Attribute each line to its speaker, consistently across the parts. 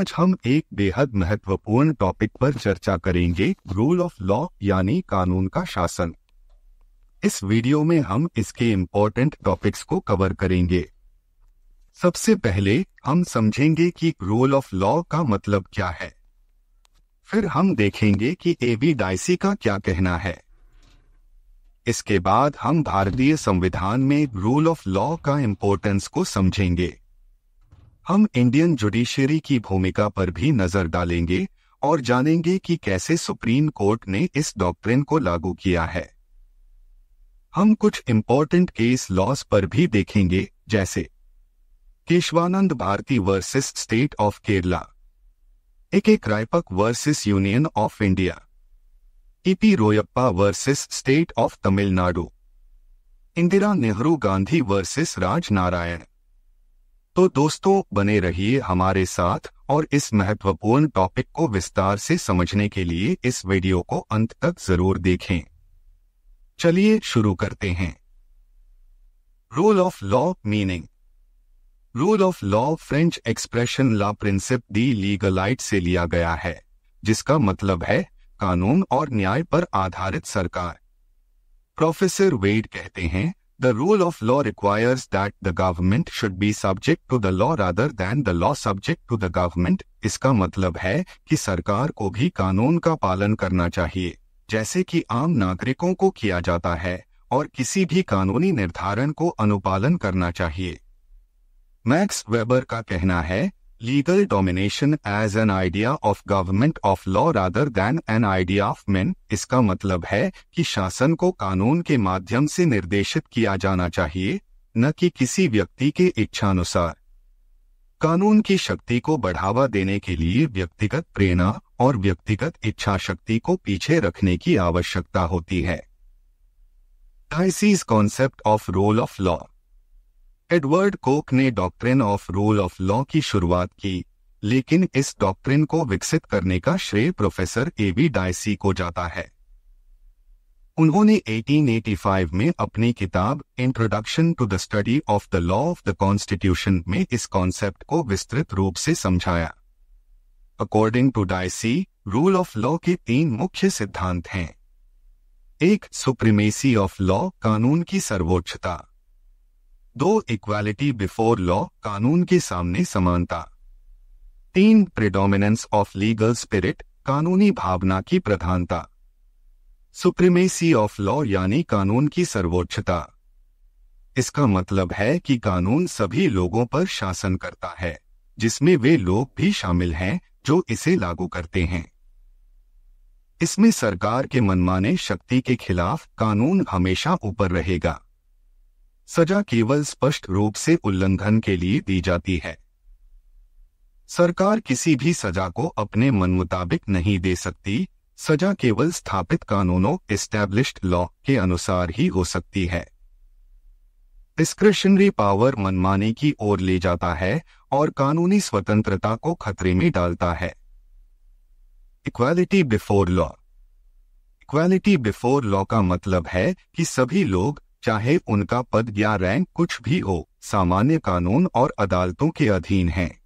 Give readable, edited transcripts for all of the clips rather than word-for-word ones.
Speaker 1: आज हम एक बेहद महत्वपूर्ण टॉपिक पर चर्चा करेंगे, रूल ऑफ लॉ यानी कानून का शासन। इस वीडियो में हम इसके इम्पोर्टेंट टॉपिक्स को कवर करेंगे। सबसे पहले हम समझेंगे कि रूल ऑफ लॉ का मतलब क्या है। फिर हम देखेंगे कि एबी डाइसी का क्या कहना है। इसके बाद हम भारतीय संविधान में रूल ऑफ लॉ का इम्पोर्टेंस को समझेंगे। हम इंडियन जुडिशरी की भूमिका पर भी नजर डालेंगे और जानेंगे कि कैसे सुप्रीम कोर्ट ने इस डॉक्ट्रिन को लागू किया है। हम कुछ इम्पोर्टेंट केस लॉस पर भी देखेंगे, जैसे Kesavananda Bharati versus state of Kerala, A K. Kraipak versus union of India, E P. Royappa versus state of Tamil Nadu, Indira Nehru Gandhi versus Raj Narain. तो दोस्तों, बने रहिए हमारे साथ और इस महत्वपूर्ण टॉपिक को विस्तार से समझने के लिए इस वीडियो को अंत तक जरूर देखें। चलिए शुरू करते हैं। Rule of law meaning. Rule of law French expression ला प्रिंसिप दी लीगलाइट से लिया गया है, जिसका मतलब है कानून और न्याय पर आधारित सरकार। प्रोफेसर वेड कहते हैं, The rule of law requires that the government should be subject to the law rather than the law subject to the government। इसका मतलब है कि सरकार को भी कानून का पालन करना चाहिए, जैसे कि आम नागरिकों को किया जाता है, और किसी भी कानूनी निर्धारण को अनुपालन करना चाहिए। मैक्स वेबर का कहना है, legal domination as an idea of government of law rather than an idea of man. इसका मतलब है कि शासन को कानून के माध्यम से निर्देशित किया जाना चाहिए, न कि किसी व्यक्ति के इच्छानुसार। कानून की शक्ति को बढ़ावा देने के लिए व्यक्तिगत प्रेरणा और व्यक्तिगत इच्छा शक्ति को पीछे रखने की आवश्यकता होती है। Dicey's concept of rule of law. Edward Coke ने doctrine of rule of law की शुरुआत की, लेकिन इस डॉक्ट्रिन को विकसित करने का श्रेय प्रोफेसर एबी डाइसी को जाता है। उन्होंने 1885 में अपनी किताब introduction to the study of the law of the constitution में इस कॉन्सेप्ट को विस्तृत रूप से समझाया। According to Dicey, rule of law के 3 मुख्य सिद्धांत हैं। 1. सुप्रीमेसी ऑफ लॉ, कानून की सर्वोच्चता। 2. इक्वालिटी बिफोर लॉ, कानून के सामने समानता। 3. प्रेडोमिनेंस ऑफ लीगल स्पिरिट, कानूनी भावना की प्रधानता। सुप्रीमेसी ऑफ लॉ यानी कानून की सर्वोच्चता। इसका मतलब है कि कानून सभी लोगों पर शासन करता है, जिसमें वे लोग भी शामिल हैं जो इसे लागू करते हैं। इसमें सरकार के मनमाने शक्ति के खिलाफ कानून हमेशा ऊपर रहेगा। सजा केवल स्पष्ट रूप से उल्लंघन के लिए दी जाती है। सरकार किसी भी सजा को अपने मन मुताबिक नहीं दे सकती। सजा केवल स्थापित कानूनों एस्टैब्लिश्ड लॉ के अनुसार ही हो सकती है। डिस्क्रिशनरी पावर मनमाने की ओर ले जाता है और कानूनी स्वतंत्रता को खतरे में डालता है। Equality before law. Equality before law का मतलब है कि सभी लोग, चाहे उनका पद या रैंक कुछ भी हो, सामान्य कानून और अदालतों के अधीन हैं।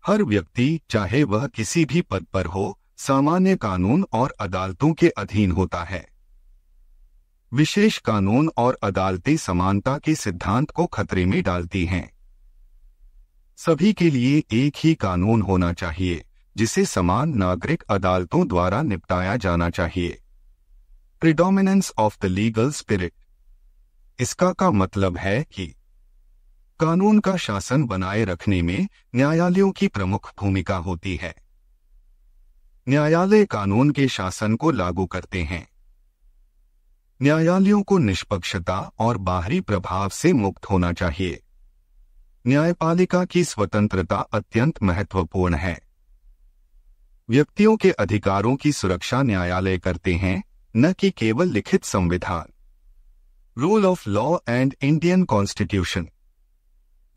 Speaker 1: हर व्यक्ति, चाहे वह किसी भी पद पर हो, सामान्य कानून और अदालतों के अधीन होता है। विशेष कानून और अदालतें समानता के सिद्धांत को खतरे में डालती हैं। सभी के लिए एक ही कानून होना चाहिए, जिसे समान नागरिक अदालतों द्वारा निपटाया जाना चाहिए। Predominance of the legal spirit. इसका का मतलब है कि कानून का शासन बनाए रखने में न्यायालयों की प्रमुख भूमिका होती है। न्यायालय कानून के शासन को लागू करते हैं। न्यायालयों को निष्पक्षता और बाहरी प्रभाव से मुक्त होना चाहिए। न्यायपालिका की स्वतंत्रता अत्यंत महत्वपूर्ण है। व्यक्तियों के अधिकारों की सुरक्षा न्यायालय करते हैं, न कि केवल लिखित संविधान। Rule of law and Indian constitution.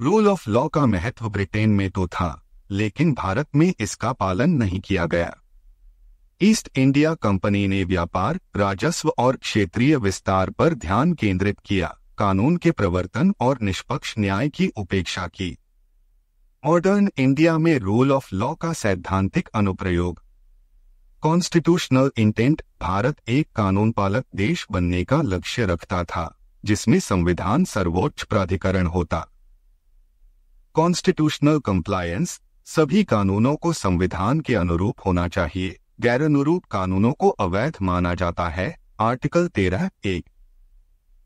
Speaker 1: Rule of law का महत्व ब्रिटेन में तो था, लेकिन भारत में इसका पालन नहीं किया गया। ईस्ट इंडिया कंपनी ने व्यापार, राजस्व और क्षेत्रीय विस्तार पर ध्यान केंद्रित किया, कानून के प्रवर्तन और निष्पक्ष न्याय की उपेक्षा की। मॉडर्न इंडिया में रूल ऑफ लॉ का सैद्धांतिक अनुप्रयोग। कॉन्स्टिट्यूशनल इंटेंट भारत एक कानून पालक देश बनने का लक्ष्य रखता था, जिसमें संविधान सर्वोच्च प्राधिकरण होता। कॉन्स्टिट्यूशनल कंप्लायंस सभी कानूनों को संविधान के अनुरूप होना चाहिए, गैर अनुरूप कानूनों को अवैध माना जाता है। Article 13(1)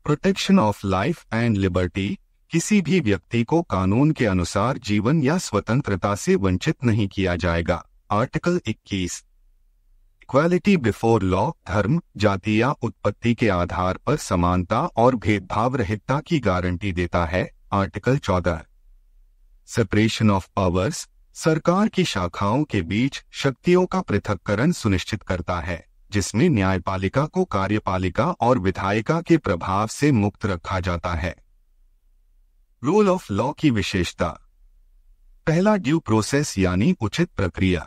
Speaker 1: protection of life and liberty किसी भी व्यक्ति को कानून के अनुसार जीवन या स्वतंत्रता से वंचित नहीं किया जाएगा। आर्टिकल 21 इक्वालिटी बिफोर लॉ धर्म, जाति या उत्पत्ति के आधार पर समानता और भेदभाव रहितता की गारंटी देता है। आर्टिकल 14 सेपरेशन ऑफ पावर्स सरकार की शाखाओं के बीच शक्तियों का पृथक्करण सुनिश्चित करता है, जिसमें न्यायपालिका को कार्यपालिका और विधायिका के प्रभाव से मुक्त रखा जाता है। रूल ऑफ लॉ की विशेषता। पहला ड्यू प्रोसेस यानी उचित प्रक्रिया।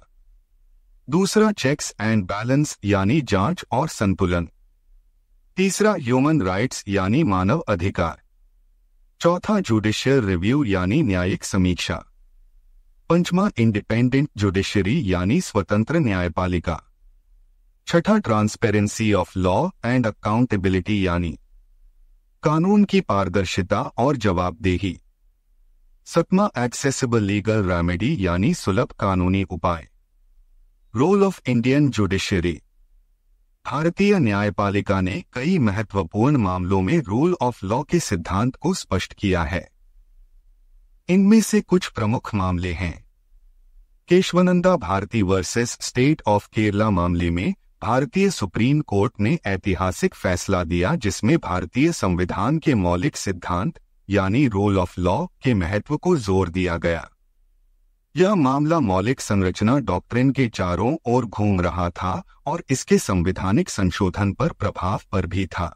Speaker 1: दूसरा चेक्स एंड बैलेंस यानी जांच और संतुलन। तीसरा ह्यूमन राइट्स यानी मानव अधिकार। चौथा जुडिशियल रिव्यू यानी न्यायिक समीक्षा। पंचमा इंडिपेंडेंट जुडिशरी यानी स्वतंत्र न्यायपालिका। छठा transparency of law and accountability यानी कानून की पारदर्शिता और जवाबदेही। सतमा एक्सेसिबल लीगल रेमेडी यानी सुलभ कानूनी उपाय। रोल ऑफ इंडियन जुडिशरी भारतीय न्यायपालिका ने कई महत्वपूर्ण मामलों में रूल ऑफ लॉ के सिद्धांत को स्पष्ट किया है। इनमें से कुछ प्रमुख मामले हैं। Keshavananda Bharati versus state of Kerala मामले में भारतीय सुप्रीम कोर्ट ने ऐतिहासिक फैसला दिया, जिसमें भारतीय संविधान के मौलिक सिद्धांत यानी रूल ऑफ लॉ के महत्व को जोर दिया गया। यह मामला मौलिक संरचना डॉक्ट्रिन के चारों ओर घूम रहा था और इसके संवैधानिक संशोधन पर प्रभाव पर भी था।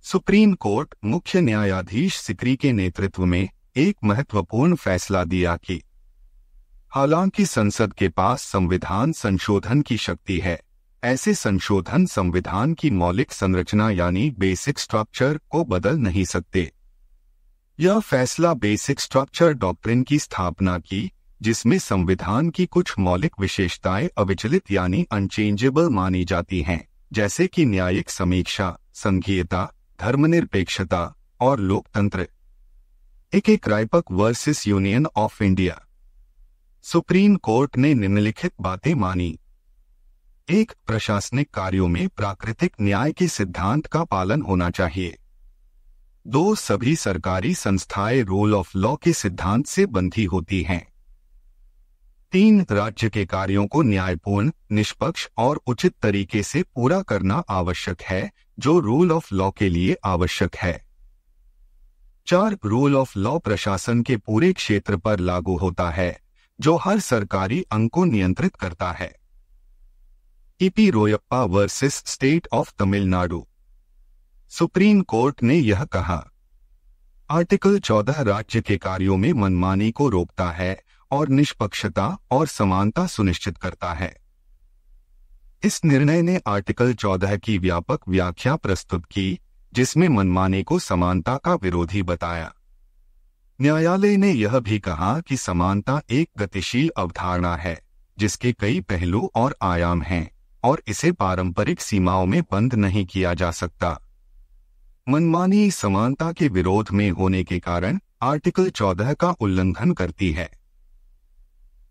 Speaker 1: सुप्रीम कोर्ट मुख्य न्यायाधीश सिकरी के नेतृत्व में एक महत्वपूर्ण फैसला दिया कि हालांकि संसद के पास संविधान संशोधन की शक्ति है, ऐसे संशोधन संविधान की मौलिक संरचना यानी बेसिक स्ट्रक्चर को बदल नहीं सकते। यह फैसला बेसिक स्ट्रक्चर डॉक्ट्रिन की स्थापना की, जिसमें संविधान की कुछ मौलिक विशेषताएं अविचलित यानी अनचेंजेबल मानी जाती हैं, जैसे कि न्यायिक समीक्षा, संघीयता, धर्मनिरपेक्षता और लोकतंत्र। एक रायपक versus union of India supreme court ने निम्नलिखित बातें मानी। 1. प्रशासनिक कार्यों में प्राकृतिक न्याय के सिद्धांत का पालन होना चाहिए। 2. सभी सरकारी संस्थाएं रूल ऑफ लॉ के सिद्धांत से बंधी होती हैं। 3. राज्य के कार्यों को न्यायपूर्ण, निष्पक्ष और उचित तरीके से पूरा करना आवश्यक है, जो रूल ऑफ लॉ के लिए आवश्यक है। 4. रूल ऑफ लॉ प्रशासन के पूरे क्षेत्र पर लागू होता है, जो हर सरकारी अंग को नियंत्रित करता है। E P Royappa versus state of Tamil Nadu supreme court ने यह कहा, आर्टिकल 14 राज्य के कार्यों में मनमानी को रोकता है और निष्पक्षता और समानता सुनिश्चित करता है। इस निर्णय ने आर्टिकल 14 की व्यापक व्याख्या प्रस्तुत की, जिसमें मनमानी को समानता का विरोधी बताया। न्यायालय ने यह भी कहा कि समानता एक गतिशील अवधारणा है, जिसके कई पहलू और आयाम हैं, और इसे पारंपरिक सीमाओं में बंद नहीं किया जा सकता। मनमानी समानता के विरोध में होने के कारण आर्टिकल 14 का उल्लंघन करती है।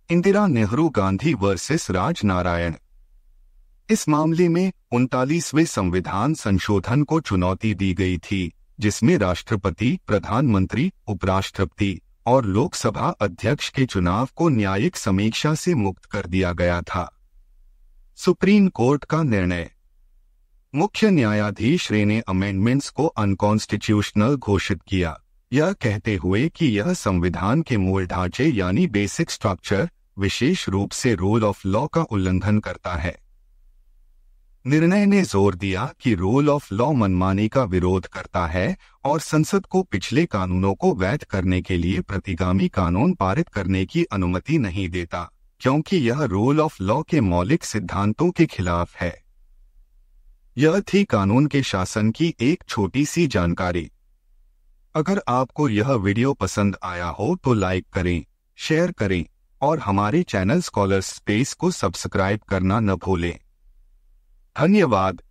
Speaker 1: इंदिरा नेहरू गांधी वर्सेस राजनारायण इस मामले में 39वें संविधान संशोधन को चुनौती दी गई थी, जिसमें राष्ट्रपति, प्रधानमंत्री, उपराष्ट्रपति और लोकसभा अध्यक्ष के चुनाव को न्यायिक समीक्षा से मुक्त कर दिया गया था। सुप्रीम कोर्ट का निर्णय। मुख्य न्यायाधीश ने अमेंडमेंट्स को अनकॉन्स्टिट्यूशनल घोषित किया, यह कहते हुए कि यह संविधान के मूल ढांचे यानी बेसिक स्ट्रक्चर, विशेष रूप से रूल ऑफ लॉ का उल्लंघन करता है। निर्णय ने जोर दिया कि रूल ऑफ लॉ मनमानी का विरोध करता है और संसद को पिछले कानूनों को वैध करने के लिए प्रतिगामी कानून पारित करने की अनुमति नहीं देता, क्योंकि यह रूल ऑफ लॉ के मौलिक सिद्धांतों के खिलाफ है। यह थी कानून के शासन की एक छोटी सी जानकारी। अगर आपको यह वीडियो पसंद आया हो तो लाइक करें, शेयर करें और हमारे चैनल स्कॉलर्स स्पेस को सब्सक्राइब करना न भूलें। धन्यवाद।